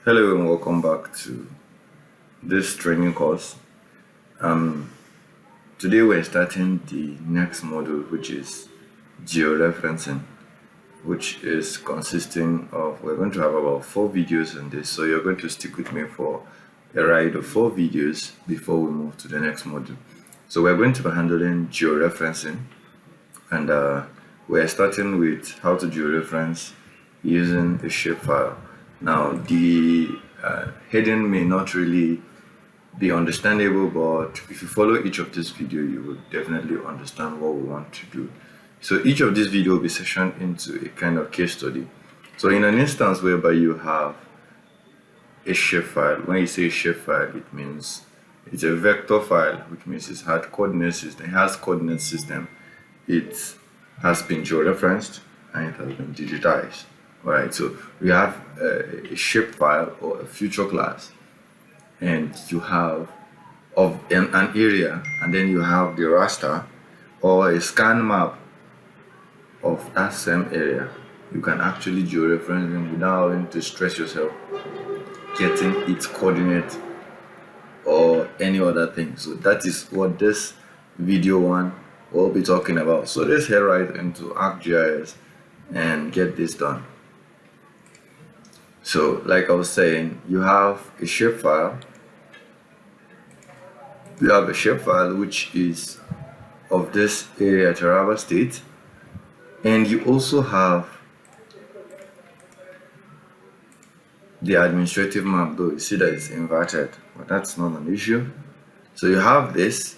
Hello and welcome back to this training course. Today we're starting the next module, which is georeferencing, which is consisting of, we're going to have about 4 videos in this, so you're going to stick with me for a ride of 4 videos before we move to the next module. So we're going to be handling georeferencing, and we're starting with how to georeference using a shapefile. Now the heading may not really be understandable, but if you follow each of this video, you will definitely understand what we want to do. So each of these video will be sectioned into a kind of case study. So in an instance whereby you have a shapefile, when you say shapefile, it means it's a vector file, which means it has coordinate system. It has coordinate system. It has been georeferenced and it has been digitized. All right, so we have a shapefile or a future class, and you have of an area, and then you have the raster or a scan map of that same area. You can actually georeference them without having to stress yourself getting its coordinate or any other thing. So that is what this video one will be talking about. So let's head right into ArcGIS and get this done. So like I was saying, you have a shapefile. You have a shapefile which is of this area, Taraba State, and you also have the administrative map, though you see that it's inverted, but that's not an issue. So you have this,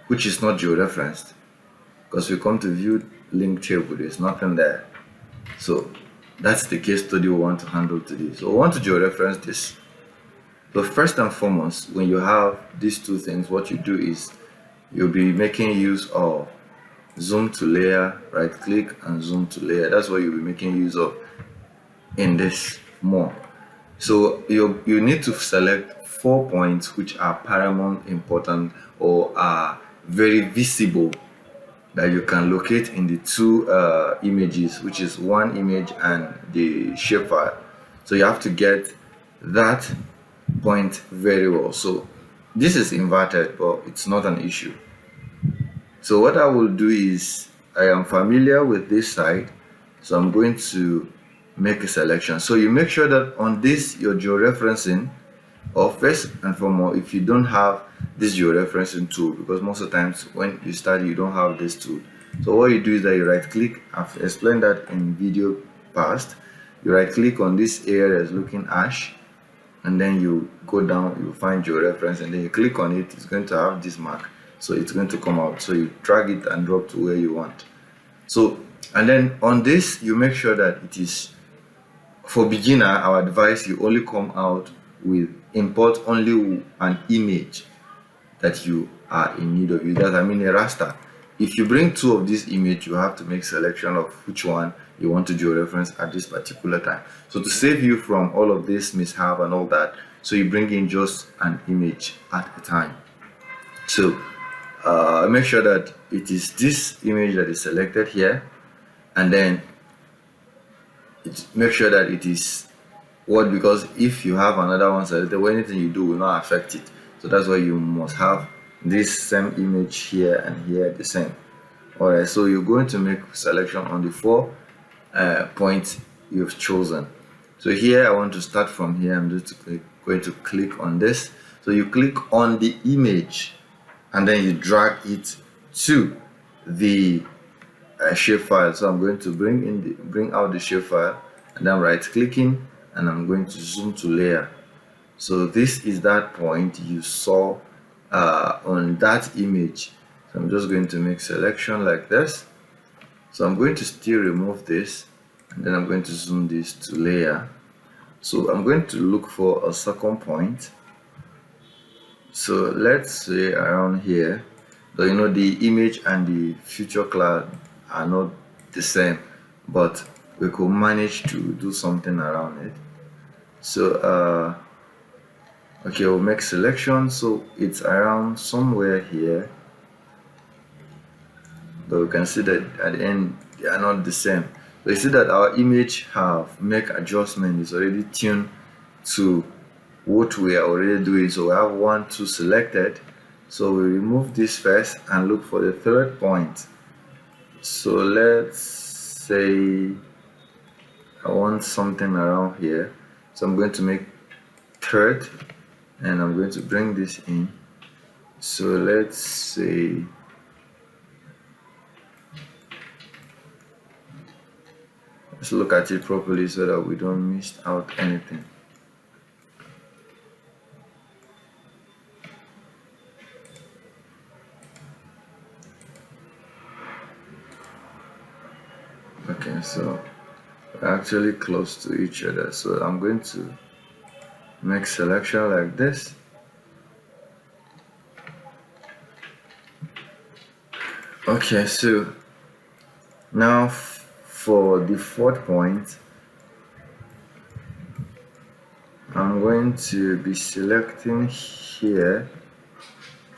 which is not georeferenced, because we come to view link table, there's nothing there. So that's the case study we want to handle today. So we want to georeference this. So first and foremost, when you have these two things, what you do is you'll be making use of zoom to layer, right click and zoom to layer. That's what you'll be making use of in this more. So you need to select 4 points which are paramount important or are very visible that you can locate in the two images, which is one image and the shapefile. So you have to get that point very well. So this is inverted, but it's not an issue. So what I will do is, I am familiar with this side, so I'm going to make a selection. So you make sure that on this you're georeferencing, or first and foremost, if you don't have this georeferencing tool, because most of the times when you study you don't have this tool, so what you do is that you right click. I've explained that in video past. You right click on this area that's looking ash, and then you go down, you find georeference, and then you click on it. It's going to have this mark, so it's going to come out. So you drag it and drop to where you want. So, and then on this you make sure that it is, for beginner, our advice, you only come out with import only an image that you are in need of. That I mean a raster. If you bring 2 of this image, you have to make selection of which one you want to georeference at this particular time. So to save you from all of this mishap and all that, so you bring in just an image at a time. So make sure that it is this image that is selected here, and then make sure that it is what, because if you have another one selected, anything you do will not affect it. So that's why you must have this same image here and here the same. All right, so you're going to make selection on the 4 points you've chosen. So here I want to start from here. I'm just going to click on this. So you click on the image and then you drag it to the shapefile. So I'm going to bring out the shapefile, and then right clicking, and I'm going to zoom to layer. So this is that point you saw on that image. So I'm just going to make selection like this. So I'm going to still remove this, and then I'm going to zoom this to layer. So I'm going to look for a second point. So let's say around here. So you know the image and the future class are not the same, but we could manage to do something around it. So okay, we'll make selection. So it's around somewhere here, but we can see that at the end they are not the same. So you see that our image have make adjustment is already tuned to what we are already doing. So we have 1, 2 selected. So we remove this first and look for the third point. So let's say I want something around here. So I'm going to make third, and I'm going to bring this in. So let's say let's look at it properly so that we don't miss out anything. Okay, so we're actually close to each other. So I'm going to make selection like this. Okay, so now for the fourth point, I'm going to be selecting here,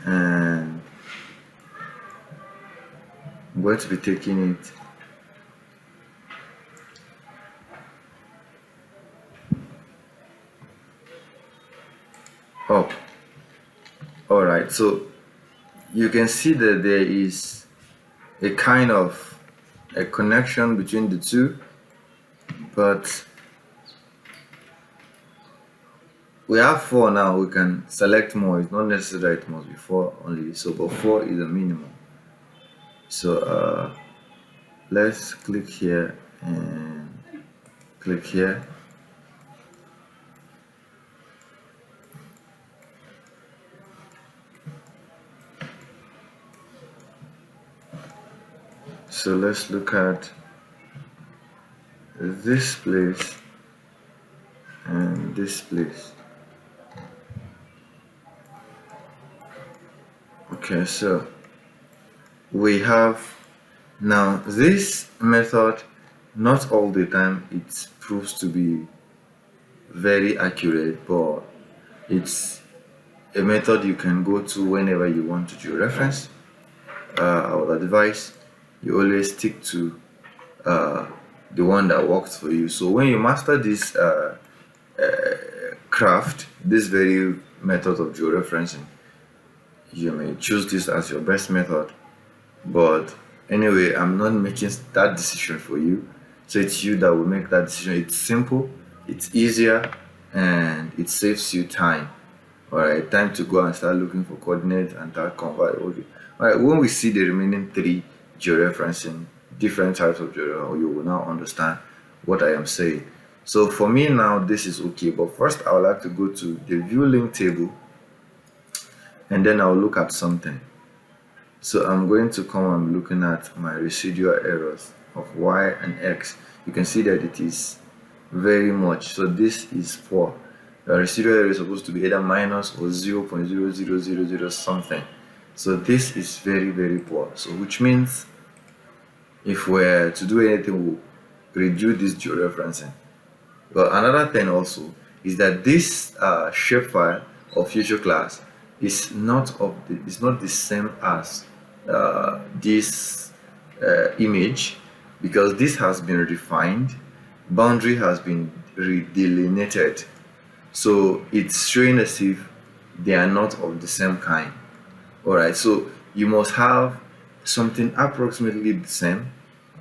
and I'm going to be taking it up. Alright, so you can see that there is a kind of a connection between the two, but we have 4 now. We can select more. It's not necessary it must be 4 only, so but 4 is a minimum. So let's click here and click here. So let's look at this place and this place. Okay, so we have now this method. Not all the time it proves to be very accurate, but it's a method you can go to whenever you want to georeference. I would advise you always stick to the one that works for you. So when you master this craft, this very method of georeferencing, you may choose this as your best method. But anyway, I'm not making that decision for you. So it's you that will make that decision. It's simple, it's easier, and it saves you time. Alright, time to go and start looking for coordinates and start convert. Okay. Alright, when we see the remaining 3 georeferencing, different types of georeferencing, you will now understand what I am saying. So for me now, this is okay. But first, I would like to go to the view link table, and then I'll look at something. So I'm going to come and looking at my residual errors of y and x. You can see that it is very much. So this is poor. The residual error is supposed to be either minus or 0.0000 something. So this is very, very poor. So which means if we're to do anything, we'll reduce this georeferencing. But another thing also is that this shapefile of future class is not the same as this image, because this has been refined, boundary has been redelineated, so it's showing as if they are not of the same kind. Alright, so you must have something approximately the same,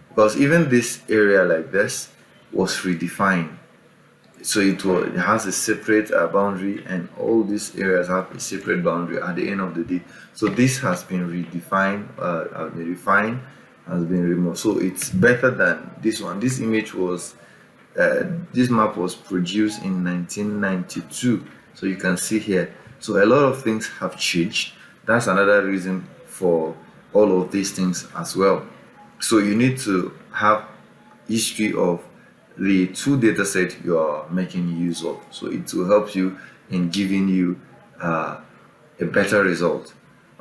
because even this area like this was redefined. So it has a separate boundary, and all these areas have a separate boundary at the end of the day. So this has been redefined, has been refined, has been removed. So it's better than this one. This image was, this map was produced in 1992. So you can see here. So a lot of things have changed. That's another reason for all of these things as well. So you need to have history of the 2 data sets you are making use of, so it will help you in giving you a better result.